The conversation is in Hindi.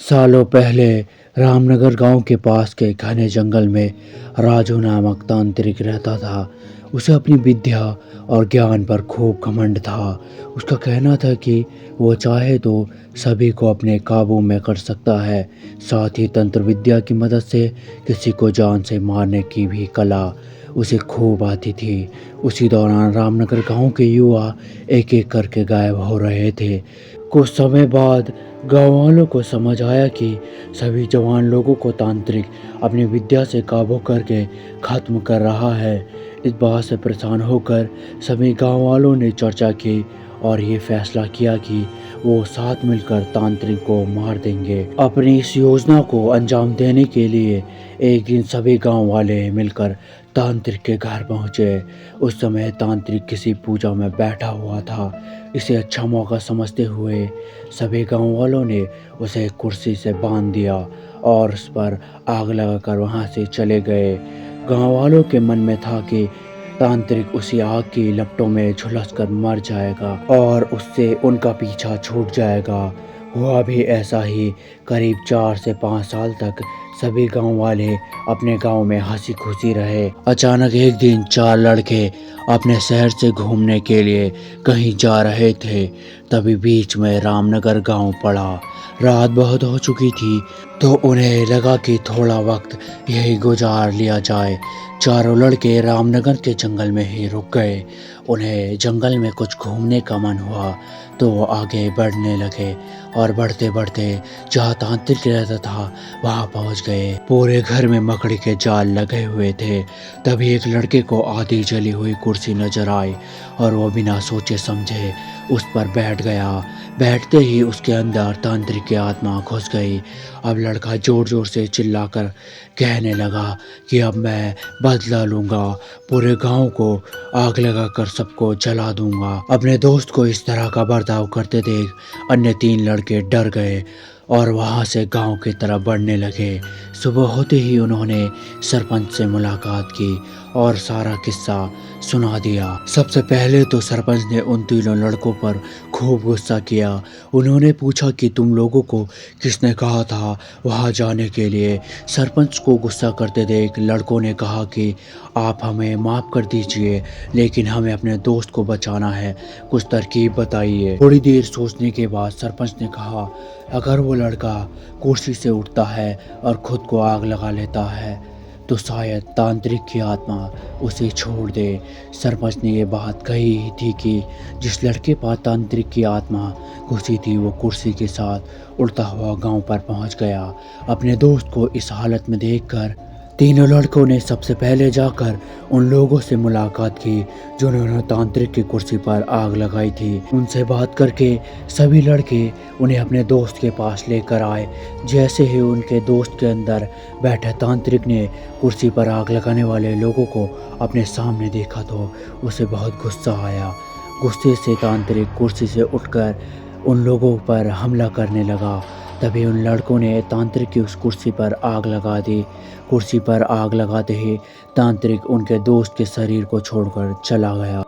सालों पहले रामनगर गांव के पास के घने जंगल में राजू नामक तांत्रिक रहता था। उसे अपनी विद्या और ज्ञान पर खूब घमंड था। उसका कहना था कि वो चाहे तो सभी को अपने काबू में कर सकता है। साथ ही तंत्र विद्या की मदद से किसी को जान से मारने की भी कला उसे खूब आती थी। उसी दौरान रामनगर गांव के युवा एक एक करके गायब हो रहे थे। कुछ समय बाद गाँव वालों को समझ आया कि सभी जवान लोगों को तांत्रिक अपनी विद्या से काबू करके खत्म कर रहा है। इस बात से परेशान होकर सभी गाँव वालों ने चर्चा की और ये फैसला किया कि वो साथ मिलकर तांत्रिक को मार देंगे। अपनी इस योजना को अंजाम देने के लिए एक दिन सभी गांव वाले मिलकर तांत्रिक के घर पहुंचे। उस समय तांत्रिक किसी पूजा में बैठा हुआ था। इसे अच्छा मौका समझते हुए सभी गांव वालों ने उसे एक कुर्सी से बांध दिया और उस पर आग लगाकर वहां से चले गए। गांव वालों के मन में था कि तांत्रिक उसी आग की लपटों में झुलस कर मर जाएगा और उससे उनका पीछा छूट जाएगा। हुआ भी ऐसा ही। करीब 4 से 5 साल तक सभी गांव वाले अपने गांव में हंसी खुशी रहे। अचानक एक दिन 4 लड़के अपने शहर से घूमने के लिए कहीं जा रहे थे। तभी बीच में रामनगर गांव पड़ा। रात बहुत हो चुकी थी तो उन्हें लगा कि थोड़ा वक्त यही गुजार लिया जाए। चारों लड़के रामनगर के जंगल में ही रुक गए। उन्हें जंगल में कुछ घूमने का मन हुआ तो वो आगे बढ़ने लगे और बढ़ते बढ़ते जहाँ तांत्रिक रहता था वहाँ पहुँच गए। पूरे घर में मकड़ी के जाल लगे हुए थे। तभी एक लड़के को आधी जली हुई कुर्सी नजर आई और वो बिना सोचे समझे उस पर बैठ गया। बैठते ही उसके अंदर तांत्रिक की आत्मा घुस गई। अब लड़का जोर जोर से चिल्लाकर कहने लगा कि अब मैं बदला लूंगा, पूरे गांव को आग लगाकर सबको जला दूंगा। अपने दोस्त को इस तरह का बर्ताव करते देख अन्य 3 लड़के डर गए और वहां से गांव की तरफ बढ़ने लगे। सुबह होते ही उन्होंने सरपंच से मुलाकात की और सारा किस्सा सुना दिया। सबसे पहले तो सरपंच ने उन तीनों लड़कों पर खूब गुस्सा किया। उन्होंने पूछा कि तुम लोगों को किसने कहा था वहां जाने के लिए। सरपंच को गुस्सा करते देख लड़कों ने कहा कि आप हमें माफ़ कर दीजिए, लेकिन हमें अपने दोस्त को बचाना है, कुछ तरकीब बताइए। थोड़ी देर सोचने के बाद सरपंच ने कहा, अगर वो लड़का कुर्सी से उठता है और खुद को आग लगा लेता है तो शायद तांत्रिक की आत्मा उसे छोड़ दे। सरपंच ने ये बात कही ही थी कि जिस लड़के पास तांत्रिक की आत्मा घुसी थी वो कुर्सी के साथ उड़ता हुआ गांव पर पहुंच गया। अपने दोस्त को इस हालत में देखकर तीनों लड़कों ने सबसे पहले जाकर उन लोगों से मुलाकात की जिन्होंने तांत्रिक की कुर्सी पर आग लगाई थी। उनसे बात करके सभी लड़के उन्हें अपने दोस्त के पास लेकर आए। जैसे ही उनके दोस्त के अंदर बैठे तांत्रिक ने कुर्सी पर आग लगाने वाले लोगों को अपने सामने देखा तो उसे बहुत गुस्सा आया। गुस्से से तांत्रिक कुर्सी से उठकर उन लोगों पर हमला करने लगा। तभी उन लड़कों ने तांत्रिक की उस कुर्सी पर आग लगा दी। कुर्सी पर आग लगाते ही तांत्रिक उनके दोस्त के शरीर को छोड़कर चला गया।